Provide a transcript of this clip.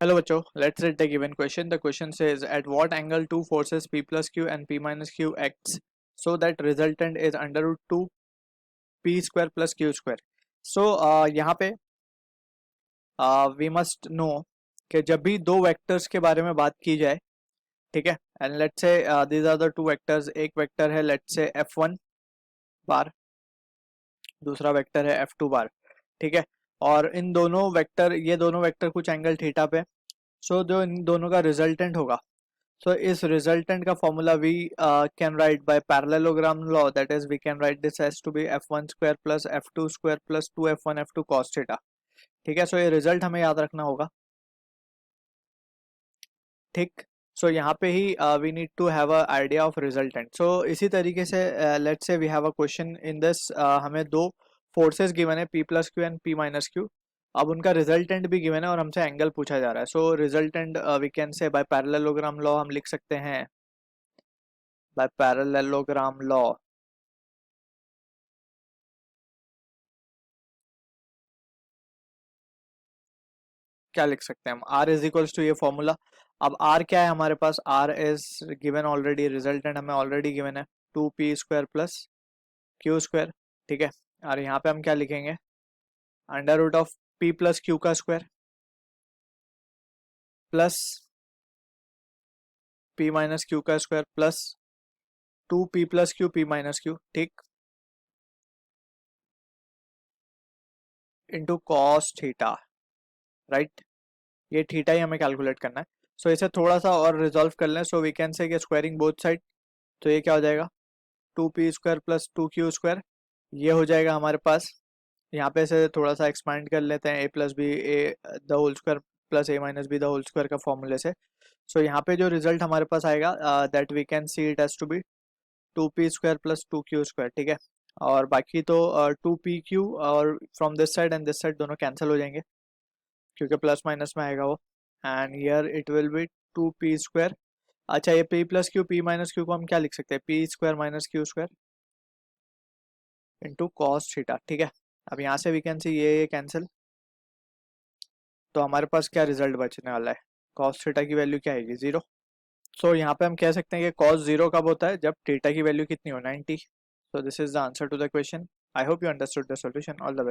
Hello बच्चों, let's read the given question. The question says at what angle two forces P plus Q and P minus Q acts so that resultant is under root 2 P square plus Q square. So यहाँ पे we must know कि जब भी दो vectors के बारे में बात की जाए, ठीक है, and let's say these are the two vectors. एक वेक्टर है लेट्स से F1 बार, दूसरा वेक्टर है F2 बार, ठीक है. और इन दोनों वेक्टर, ये दोनों वेक्टर कुछ एंगल थीटा पे, सो जो इन दोनों का रिजल्टेंट होगा, so इस resultant का formula we can write by parallelogram law, that is we can write this as to be f1 square plus f2 square plus 2f1 f2 cos theta. ठीक है, सो ये रिजल्ट हमें याद रखना होगा. ठीक, सो यहाँ पे ही we need to have a idea of resultant. So इसी तरीके से let's say we have a question in this, हमें दो फोर्सेस गिवन है P plus q and P minus q. अब उनका रिजल्टेंट भी गिवन है और हमसे एंगल पूछा जा रहा है. So resultant we can say by parallelogram law हम लिख सकते हैं, by parallelogram law. क्या लिख सकते हैं हम? R इज इक्वल्स टू ये फॉर्मूला. अब R क्या है हमारे पास? R is given already, resultant हमें ऑलरेडी गिवन है 2p square plus Q square. ठीक है, और यहाँ पे हम क्या लिखेंगे? Under root of p plus q का square plus p minus q का square plus 2p plus q p minus q, ठीक, इंटू कॉस थीटा. राइट, ये थीटा ही हमें कैलकुलेट करना है. सो इसे थोड़ा सा और रिजॉल्व कर लें. So we can say squaring both side, तो ये क्या हो जाएगा? 2p square plus 2q square, ये हो जाएगा हमारे पास. यहाँ पे से थोड़ा सा एक्सपांड कर लेते हैं, a plus b a the whole square plus a minus b the whole square का फॉर्मूले से. सो यहाँ पे जो रिजल्ट हमारे पास आएगा, that we can see it as to be 2p square plus 2q square. ठीक है, और बाकी तो 2pq और from this side and this side दोनों कैंसिल हो जाएंगे क्योंकि प्लस माइनस में आएगा वो. And here it will be 2p square. अच्छा, ये p plus q p minus q को हम क्या लिख सकते हैं? p square minus q square into cos theta. ठीक है, अब यहाँ से वी कैन सी ये कैंसिल, तो हमारे पास क्या रिजल्ट बचने वाला है? कॉस थीटा की वैल्यू क्या आएगी? 0. सो यहाँ पे हम कह सकते हैं कि कॉस 0 कब होता है? जब थीटा की वैल्यू कितनी हो? 90. So this is the answer to the question. I hope you understood the solution. All the best.